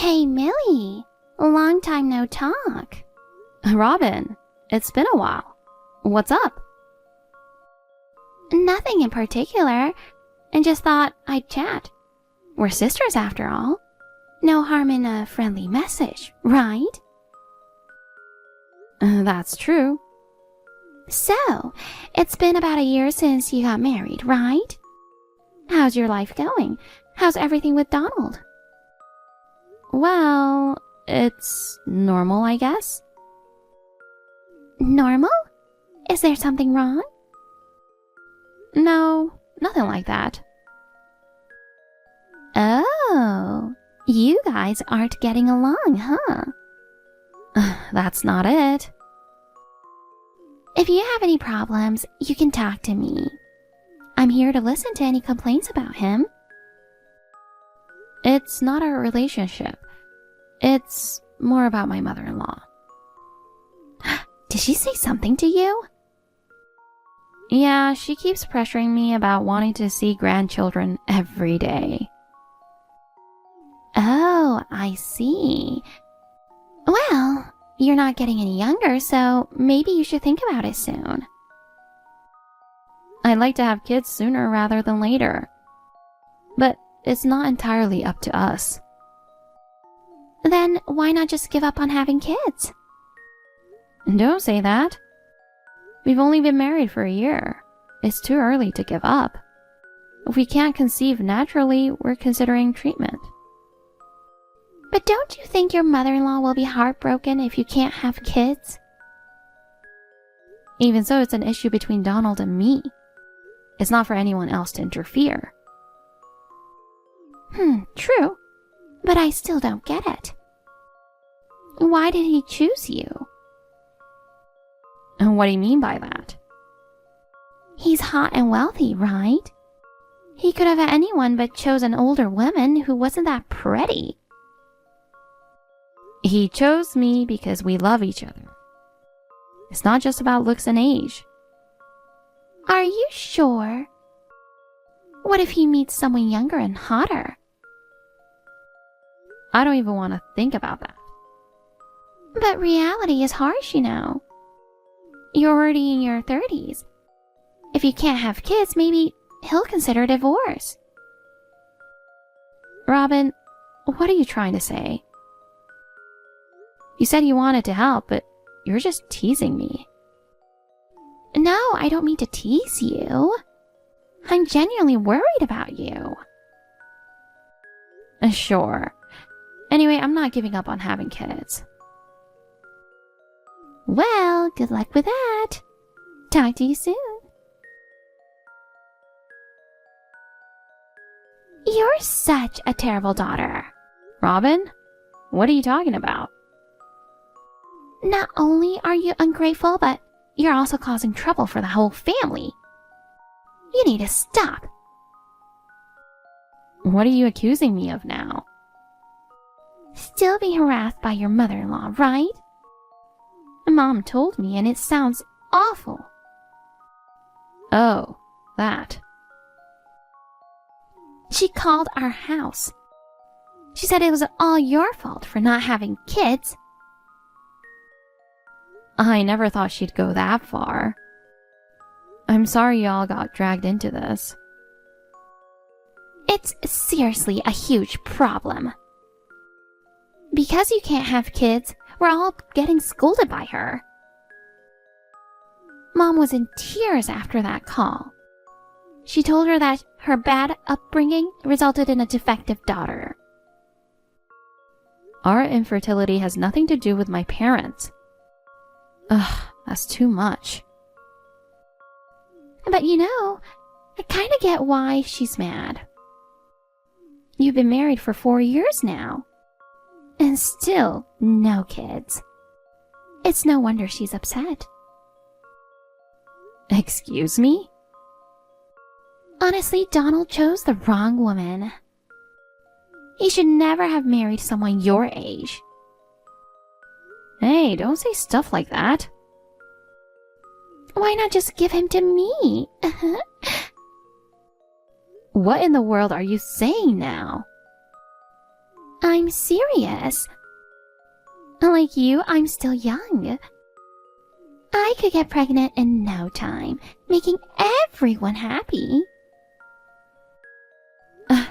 Hey, Millie. Long time no talk. Robin, it's been a while. What's up? Nothing in particular. I just thought I'd chat. We're sisters after all. No harm in a friendly message, right? That's true. So, it's been about a year since you got married, right? How's your life going? How's everything with Donald? Well, it's normal, I guess. Normal? Is there something wrong? No, nothing like that. Oh, you guys aren't getting along, huh? That's not it. If you have any problems, you can talk to me. I'm here to listen to any complaints about him. It's not our relationship. It's more about my mother-in-law. Did she say something to you? Yeah, she keeps pressuring me about wanting to see grandchildren every day. Oh, I see. Well, you're not getting any younger, so maybe you should think about it soon. I'd like to have kids sooner rather than later. But it's not entirely up to us. Then why not just give up on having kids? Don't say that. We've only been married for a year. It's too early to give up. If we can't conceive naturally, we're considering treatment. But don't you think your mother-in-law will be heartbroken if you can't have kids? Even so, it's an issue between Donald and me. It's not for anyone else to interfere. True. But I still don't get it. Why did he choose you? And what do you mean by that? He's hot and wealthy, right? He could have anyone but chose an older woman who wasn't that pretty. He chose me because we love each other. It's not just about looks and age. Are you sure? What if he meets someone younger and hotter? I don't even want to think about that. But reality is harsh, you know. You're already in your 30s. If you can't have kids, maybe he'll consider divorce. Robin, what are you trying to say? You said you wanted to help, but you're just teasing me. No, I don't mean to tease you. I'm genuinely worried about you. Sure. Anyway, I'm not giving up on having kids. Well, good luck with that. Talk to you soon. You're such a terrible daughter. Robin? What are you talking about? Not only are you ungrateful, but you're also causing trouble for the whole family. You need to stop. What are you accusing me of now? Still being harassed by your mother-in-law, right? Mom told me, and it sounds awful. Oh, that. She called our house. She said it was all your fault for not having kids. I never thought she'd go that far. I'm sorry y'all got dragged into this. It's seriously a huge problem. Because you can't have kids, we're all getting scolded by her. Mom was in tears after that call. She told her that her bad upbringing resulted in a defective daughter. Our infertility has nothing to do with my parents. Ugh, that's too much. But you know, I kind of get why she's mad. You've been married for 4 years now. And still no kids. It's no wonder she's upset. Excuse me? Honestly, Donald chose the wrong woman. He should never have married someone your age. Hey, don't say stuff like that. Why not just give him to me? What in the world are you saying now? I'm serious. Like you, I'm still young. I could get pregnant in no time, making everyone happy.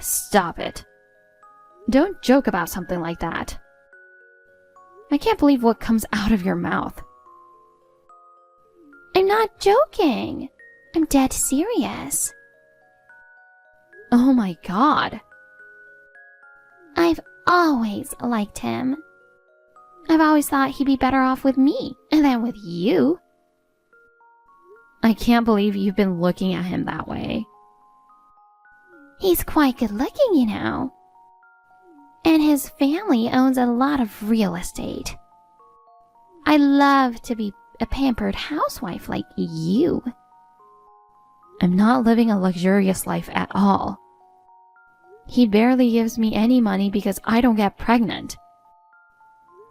Stop it. Don't joke about something like that. I can't believe what comes out of your mouth. I'm not joking. I'm dead serious. Oh my god. I've always liked him. I've always thought he'd be better off with me than with you. I can't believe you've been looking at him that way. He's quite good looking, you know. And his family owns a lot of real estate. I love to be a pampered housewife like you. I'm not living a luxurious life at all. He barely gives me any money because I don't get pregnant.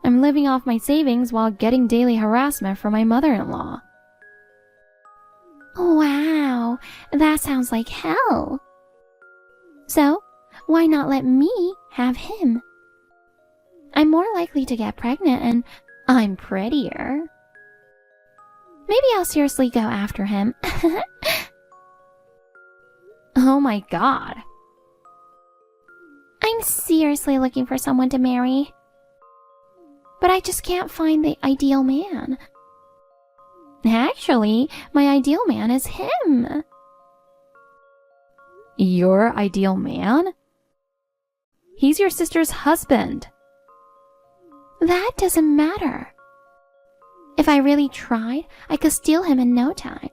I'm living off my savings while getting daily harassment from my mother-in-law. Wow, that sounds like hell. So, why not let me have him? I'm more likely to get pregnant and I'm prettier. Maybe I'll seriously go after him. Oh my god. I'm seriously looking for someone to marry. But I just can't find the ideal man. Actually, my ideal man is him. Your ideal man? He's your sister's husband. That doesn't matter. If I really tried, I could steal him in no time.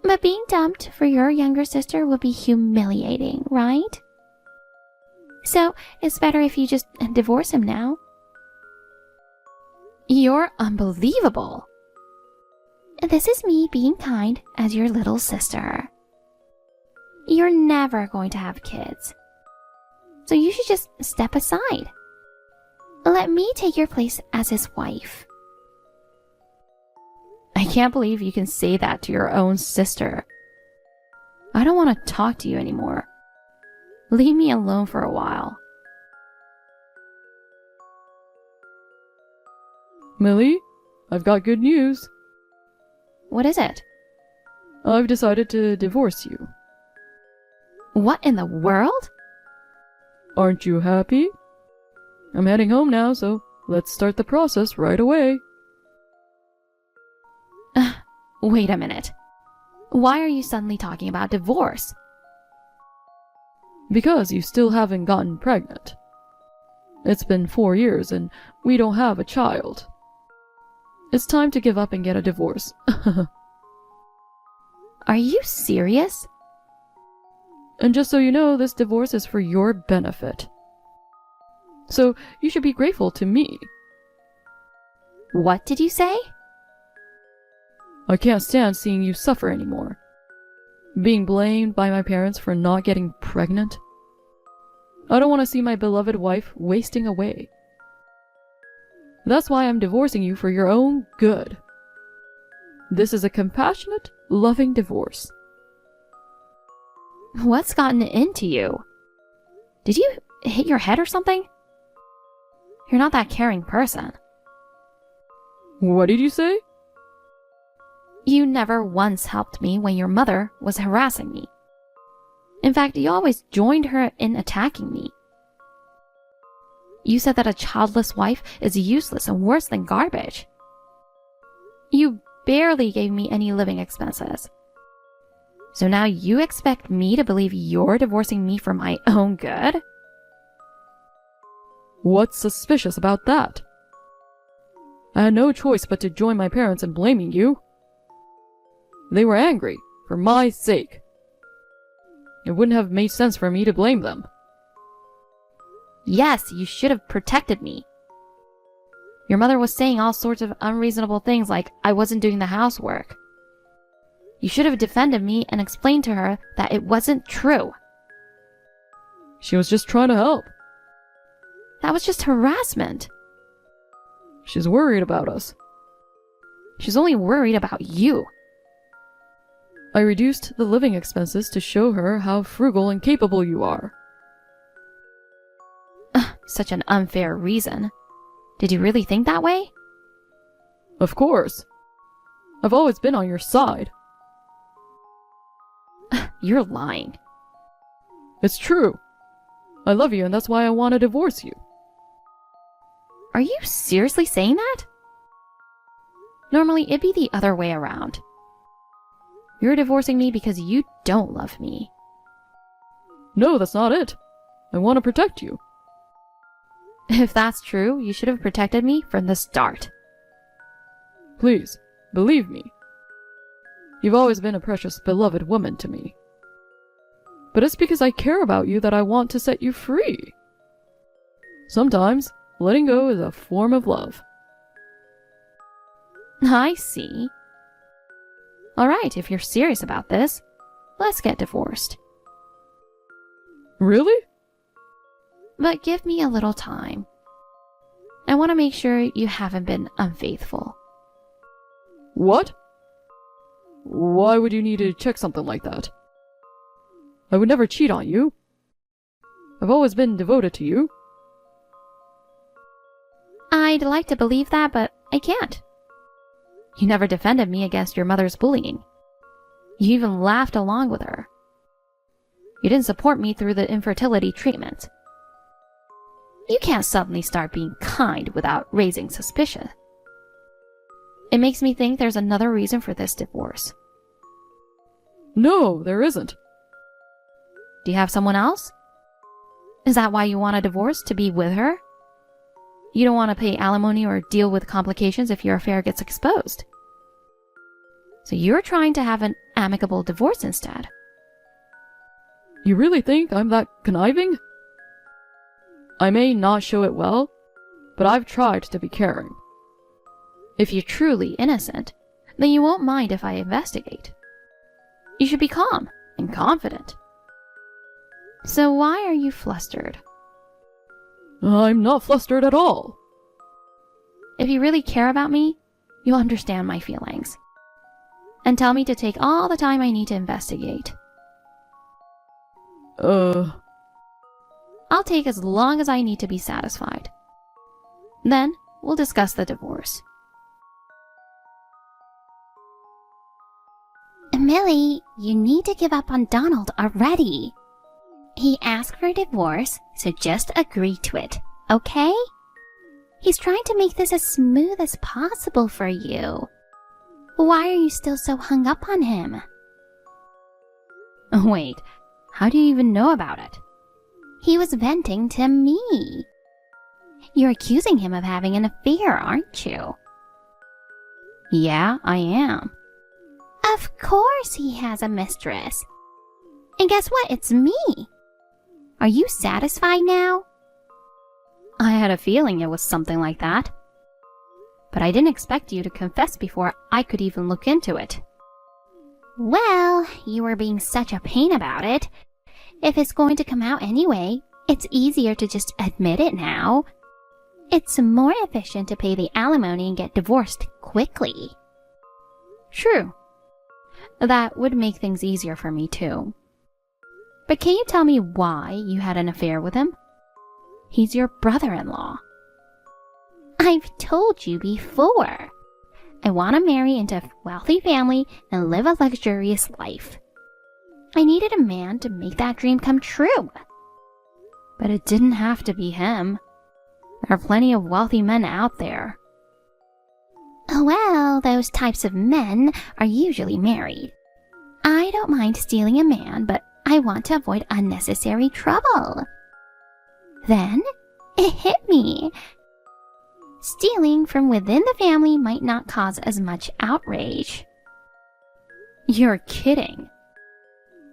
But being dumped for your younger sister would be humiliating, right? So, it's better if you just divorce him now. You're unbelievable. This is me being kind as your little sister. You're never going to have kids. So you should just step aside. Let me take your place as his wife. I can't believe you can say that to your own sister. I don't want to talk to you anymore. Leave me alone for a while. Millie, I've got good news. What is it? I've decided to divorce you. What in the world? Aren't you happy? I'm heading home now, so let's start the process right away. Wait a minute. Why are you suddenly talking about divorce? Because you still haven't gotten pregnant. It's been 4 years and we don't have a child. It's time to give up and get a divorce. Are you serious? And just so you know, this divorce is for your benefit. So you should be grateful to me. What did you say? I can't stand seeing you suffer anymore. Being blamed by my parents for not getting pregnant. I don't want to see my beloved wife wasting away. That's why I'm divorcing you for your own good. This is a compassionate, loving divorce. What's gotten into you? Did you hit your head or something? You're not that caring person. What did you say? You never once helped me when your mother was harassing me. In fact, you always joined her in attacking me. You said that a childless wife is useless and worse than garbage. You barely gave me any living expenses. So now you expect me to believe you're divorcing me for my own good? What's suspicious about that? I had no choice but to join my parents in blaming you. They were angry, for my sake. It wouldn't have made sense for me to blame them. Yes, you should have protected me. Your mother was saying all sorts of unreasonable things like I wasn't doing the housework. You should have defended me and explained to her that it wasn't true. She was just trying to help. That was just harassment. She's worried about us. She's only worried about you. I reduced the living expenses to show her how frugal and capable you are. such an unfair reason. Did you really think that way? Of course. I've always been on your side. You're lying. It's true. I love you and that's why I want to divorce you. Are you seriously saying that? Normally, it'd be the other way around. You're divorcing me because you don't love me. No, that's not it. I want to protect you. If that's true, you should have protected me from the start. Please, believe me. You've always been a precious, beloved woman to me. But it's because I care about you that I want to set you free. Sometimes, letting go is a form of love. I see. Alright, if you're serious about this, let's get divorced. Really? But give me a little time. I want to make sure you haven't been unfaithful. What? Why would you need to check something like that? I would never cheat on you. I've always been devoted to you. I'd like to believe that, but I can't. You never defended me against your mother's bullying. You even laughed along with her. You didn't support me through the infertility treatment. You can't suddenly start being kind without raising suspicion. It makes me think there's another reason for this divorce. No, there isn't. Do you have someone else? Is that why you want a divorce, to be with her? You don't want to pay alimony or deal with complications if your affair gets exposed. So you're trying to have an amicable divorce instead. You really think I'm that conniving? I may not show it well, but I've tried to be caring. If you're truly innocent, then you won't mind if I investigate. You should be calm and confident. So why are you flustered? I'm not flustered at all. If you really care about me, you'll understand my feelings. And tell me to take all the time I need to investigate. I'll take as long as I need to be satisfied. Then we'll discuss the divorce. Millie, you need to give up on Donald already. He asked for a divorce, so just agree to it, okay? He's trying to make this as smooth as possible for you. Why are you still so hung up on him? Wait, how do you even know about it? He was venting to me. You're accusing him of having an affair, aren't you? Yeah, I am. Of course he has a mistress. And guess what? It's me. Are you satisfied now? I had a feeling it was something like that. But I didn't expect you to confess before I could even look into it. Well, you were being such a pain about it. If it's going to come out anyway, it's easier to just admit it now. It's more efficient to pay the alimony and get divorced quickly. True. That would make things easier for me too. But can you tell me why you had an affair with him? He's your brother-in-law. I've told you before. I want to marry into a wealthy family and live a luxurious life. I needed a man to make that dream come true. But it didn't have to be him. There are plenty of wealthy men out there. Well, those types of men are usually married. I don't mind stealing a man, but I want to avoid unnecessary trouble. Then it hit me. Stealing from within the family might not cause as much outrage. You're kidding.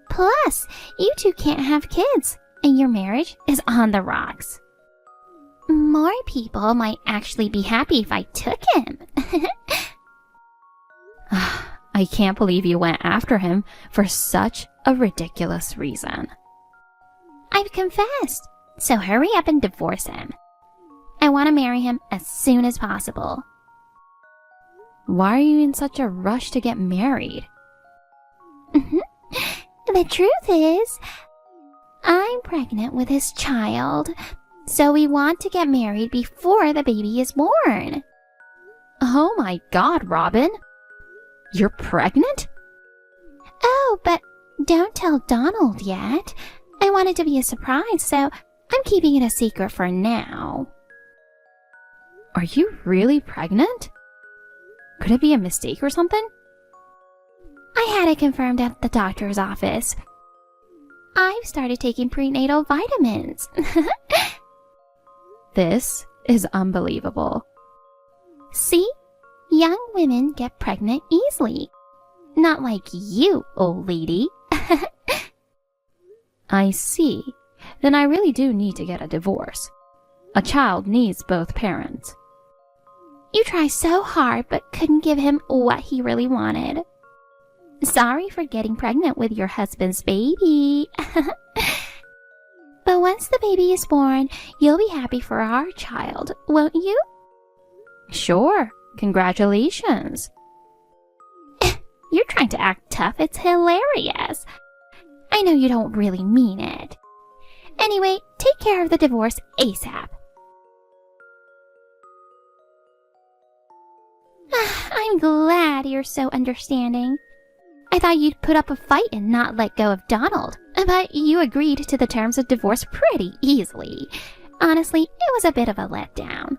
Plus, you two can't have kids, and your marriage is on the rocks. More people might actually be happy if I took him. I can't believe you went after him for such a ridiculous reason. I've confessed, so hurry up and divorce him. I want to marry him as soon as possible. Why are you in such a rush to get married? The truth is, I'm pregnant with his child, So we want to get married before the baby is born. Oh my god, Robin. You're pregnant? Oh, but don't tell Donald yet. I want it to be a surprise, so I'm keeping it a secret for now. Are you really pregnant? Could it be a mistake or something? I had it confirmed at the doctor's office. I've started taking prenatal vitamins. This is unbelievable. See? Young women get pregnant easily. Not like you, old lady. I see. Then I really do need to get a divorce. A child needs both parents. You try so hard but couldn't give him what he really wanted. Sorry for getting pregnant with your husband's baby. But once the baby is born, you'll be happy for our child, won't you? Sure. Congratulations. You're trying to act tough. It's hilarious. I know you don't really mean it. Anyway, take care of the divorce ASAP. I'm glad you're so understanding. I thought you'd put up a fight and not let go of Donald, but you agreed to the terms of divorce pretty easily. Honestly, it was a bit of a letdown.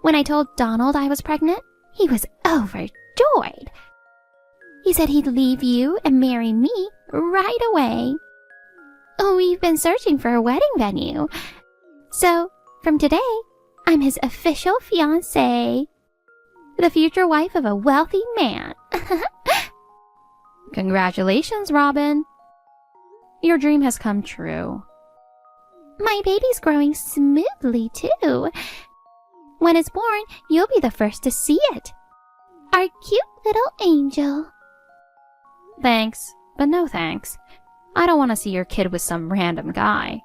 When I told Donald I was pregnant, he was overjoyed. He said he'd leave you and marry me right away. We've been searching for a wedding venue. So, from today, I'm his official fiancée. The future wife of a wealthy man. Congratulations, Robin. Your dream has come true. My baby's growing smoothly, too. When it's born, you'll be the first to see it. Our cute little angel. Thanks, but no thanks. I don't want to see your kid with some random guy.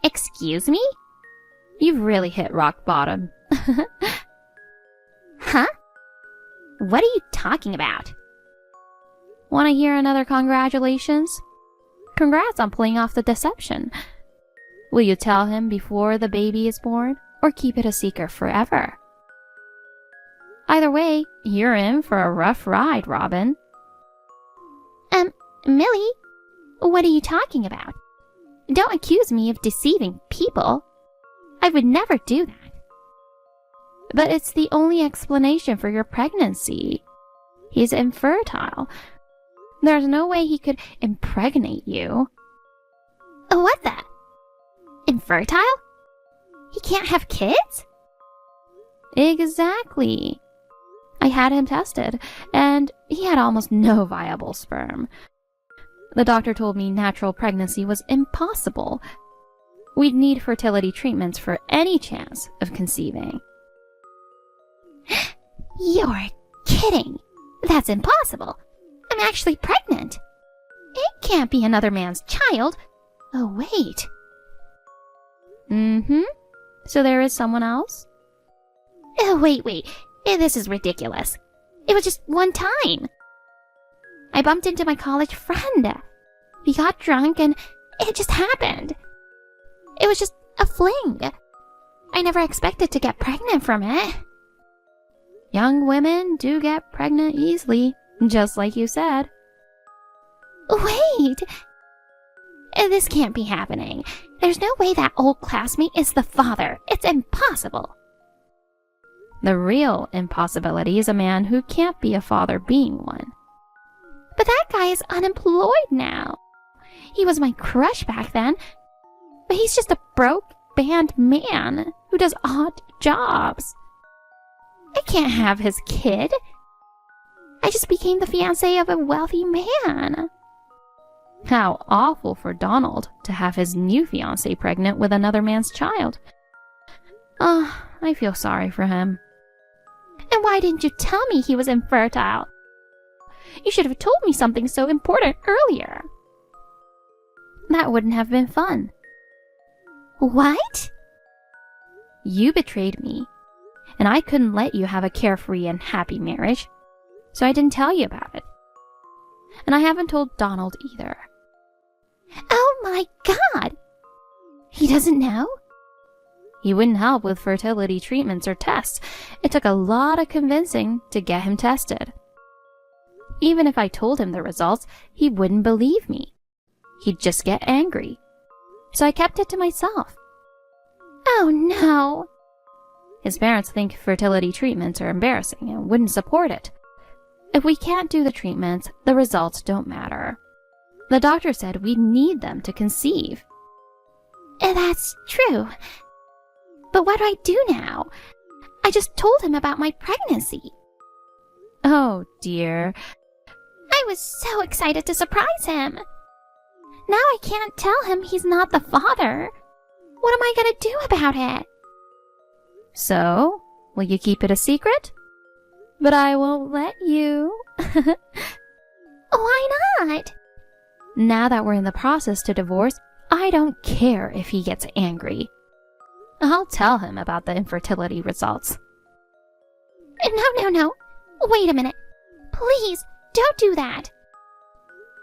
Excuse me? You've really hit rock bottom. Huh? What are you talking about? Want to hear another congratulations? Congrats on pulling off the deception. Will you tell him before the baby is born, or keep it a secret forever? Either way, you're in for a rough ride, Robin. Millie, what are you talking about? Don't accuse me of deceiving people. I would never do that. But it's the only explanation for your pregnancy. He's infertile. There's no way he could impregnate you. What the? Infertile? He can't have kids? Exactly. I had him tested, and he had almost no viable sperm. The doctor told me natural pregnancy was impossible. We'd need fertility treatments for any chance of conceiving. You're kidding. That's impossible. I'm actually pregnant. It can't be another man's child. Oh, wait. Mm-hmm. So there is someone else? Oh, wait. This is ridiculous. It was just one time. I bumped into my college friend. We got drunk and it just happened. It was just a fling. I never expected to get pregnant from it. Young women do get pregnant easily, just like you said. Wait! This can't be happening. There's no way that old classmate is the father. It's impossible. The real impossibility is a man who can't be a father being one. But that guy is unemployed now. He was my crush back then, but he's just a broke band man who does odd jobs. I can't have his kid. I just became the fiancée of a wealthy man. How awful for Donald to have his new fiancée pregnant with another man's child. I feel sorry for him. And why didn't you tell me he was infertile? You should have told me something so important earlier. That wouldn't have been fun. What? You betrayed me, and I couldn't let you have a carefree and happy marriage, so I didn't tell you about it. And I haven't told Donald either. Oh my God! He doesn't know? He wouldn't help with fertility treatments or tests. It took a lot of convincing to get him tested. Even if I told him the results, he wouldn't believe me. He'd just get angry. So I kept it to myself. Oh no. His parents think fertility treatments are embarrassing and wouldn't support it. If we can't do the treatments, the results don't matter. The doctor said we need them to conceive. That's true. But what do I do now? I just told him about my pregnancy. Oh dear. I was so excited to surprise him. Now I can't tell him he's not the father. What am I gonna do about it? So, will you keep it a secret? But I won't let you. Why not? Now that we're in the process to divorce, I don't care if he gets angry. I'll tell him about the infertility results. No. Wait a minute. Please, don't do that.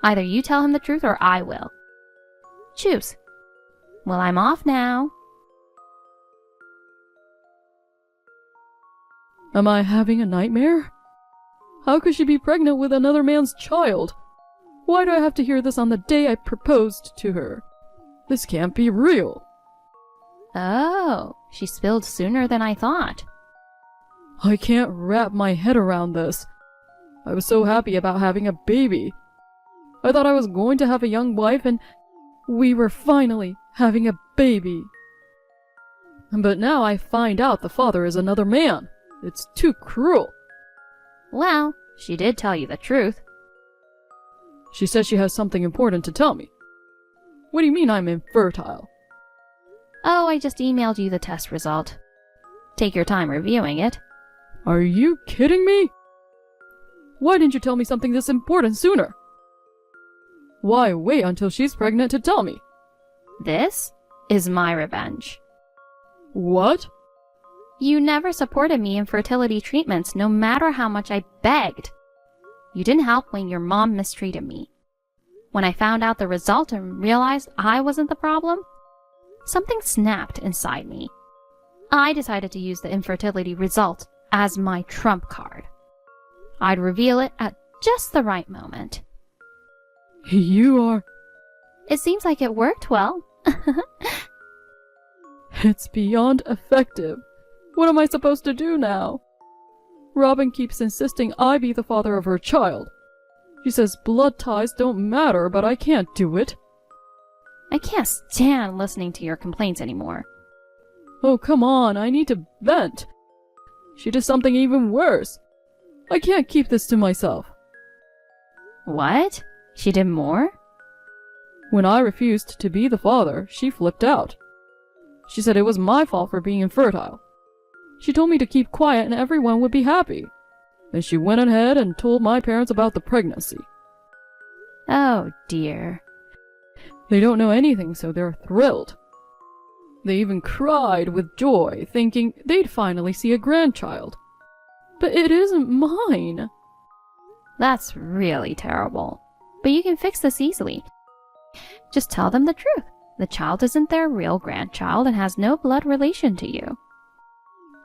Either you tell him the truth or I will. Choose. Well, I'm off now. Am I having a nightmare? How could she be pregnant with another man's child? Why do I have to hear this on the day I proposed to her? This can't be real. Oh, she spilled sooner than I thought. I can't wrap my head around this. I was so happy about having a baby. I thought I was going to have a young wife and we were finally having a baby. But now I find out the father is another man. It's too cruel. Well, she did tell you the truth. She says she has something important to tell me. What do you mean I'm infertile? Oh, I just emailed you the test result. Take your time reviewing it. Are you kidding me? Why didn't you tell me something this important sooner? Why wait until she's pregnant to tell me? This is my revenge. What? You never supported me in fertility treatments, no matter how much I begged. You didn't help when your mom mistreated me. When I found out the result and realized I wasn't the problem, something snapped inside me. I decided to use the infertility result as my trump card. I'd reveal it at just the right moment. You are... It seems like it worked well. It's beyond effective. What am I supposed to do now? Robin keeps insisting I be the father of her child. She says blood ties don't matter, but I can't do it. I can't stand listening to your complaints anymore. Oh, come on, I need to vent. She did something even worse. I can't keep this to myself. What? She did more? When I refused to be the father, she flipped out. She said it was my fault for being infertile. She told me to keep quiet and everyone would be happy. Then she went ahead and told my parents about the pregnancy. Oh dear. They don't know anything, so they're thrilled. They even cried with joy, thinking they'd finally see a grandchild. But it isn't mine. That's really terrible. But you can fix this easily. Just tell them the truth. The child isn't their real grandchild and has no blood relation to you.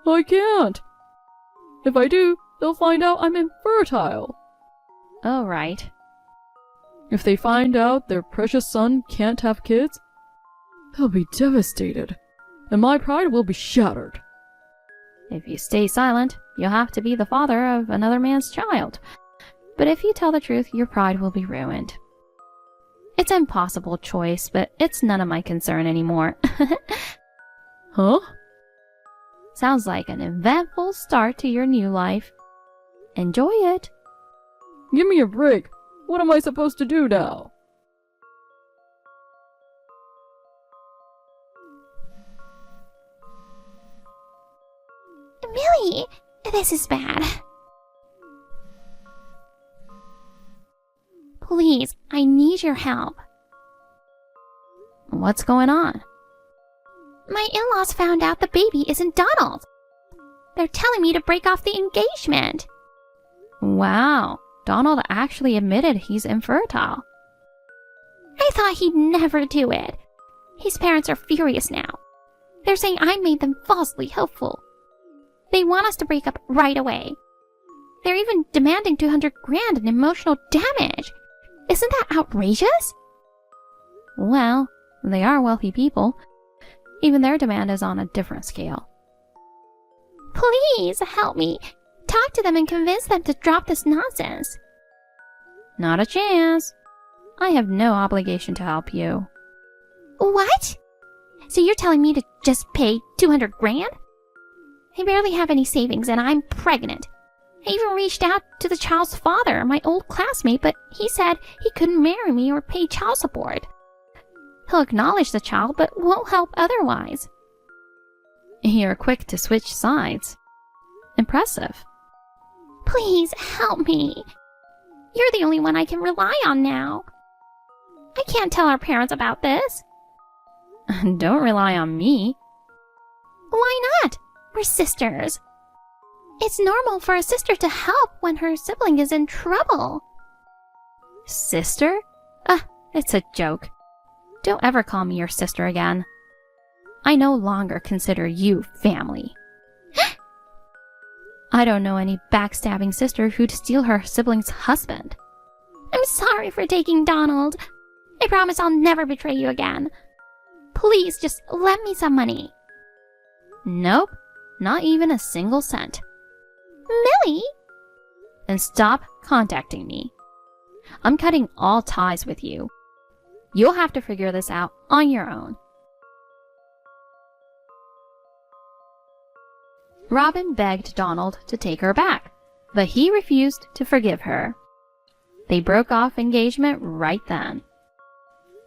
I can't. If I do, they'll find out I'm infertile. Oh, right. If they find out their precious son can't have kids, they'll be devastated, and my pride will be shattered. If you stay silent, you'll have to be the father of another man's child. But if you tell the truth, your pride will be ruined. It's an impossible choice, but it's none of my concern anymore. Huh? Sounds like an eventful start to your new life. Enjoy it. Give me a break. What am I supposed to do now? Millie, this is bad. Please, I need your help. What's going on? My in-laws found out the baby isn't Donald. They're telling me to break off the engagement. Wow, Donald actually admitted he's infertile. I thought he'd never do it. His parents are furious now. They're saying I made them falsely hopeful. They want us to break up right away. They're even demanding 200 grand in emotional damage. Isn't that outrageous? Well, they are wealthy people. Even their demand is on a different scale. Please help me. Talk to them and convince them to drop this nonsense. Not a chance. I have no obligation to help you. What? So you're telling me to just pay 200 grand? I barely have any savings and I'm pregnant. I even reached out to the child's father, my old classmate, but he said he couldn't marry me or pay child support. He'll acknowledge the child, but won't help otherwise. You're quick to switch sides. Impressive. Please help me. You're the only one I can rely on now. I can't tell our parents about this. Don't rely on me. Why not? We're sisters. It's normal for a sister to help when her sibling is in trouble. Sister? It's a joke. Don't ever call me your sister again. I no longer consider you family. I don't know any backstabbing sister who'd steal her sibling's husband. I'm sorry for taking Donald. I promise I'll never betray you again. Please just lend me some money. Nope, not even a single cent. Millie? Then stop contacting me. I'm cutting all ties with you. You'll have to figure this out on your own. Robin begged Donald to take her back, but he refused to forgive her. They broke off engagement right then.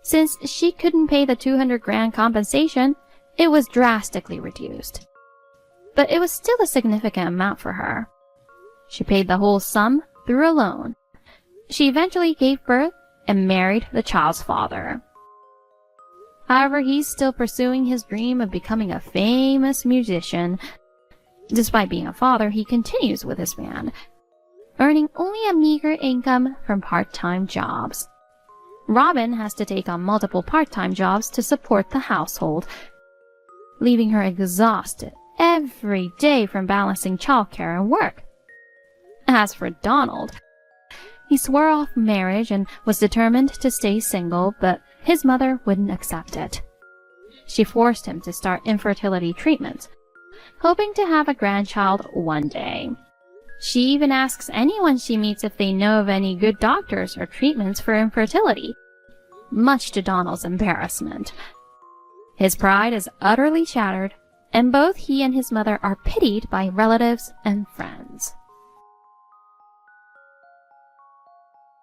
Since she couldn't pay the 200 grand compensation, it was drastically reduced. But it was still a significant amount for her. She paid the whole sum through a loan. She eventually gave birth and married the child's father. However, he's still pursuing his dream of becoming a famous musician. Despite being a father, he continues with his band, earning only a meager income from part-time jobs. Robin has to take on multiple part-time jobs to support the household, leaving her exhausted every day from balancing childcare and work. As for Donald, he swore off marriage and was determined to stay single, but his mother wouldn't accept it. She forced him to start infertility treatments, hoping to have a grandchild one day. She even asks anyone she meets if they know of any good doctors or treatments for infertility, much to Donald's embarrassment. His pride is utterly shattered, and both he and his mother are pitied by relatives and friends.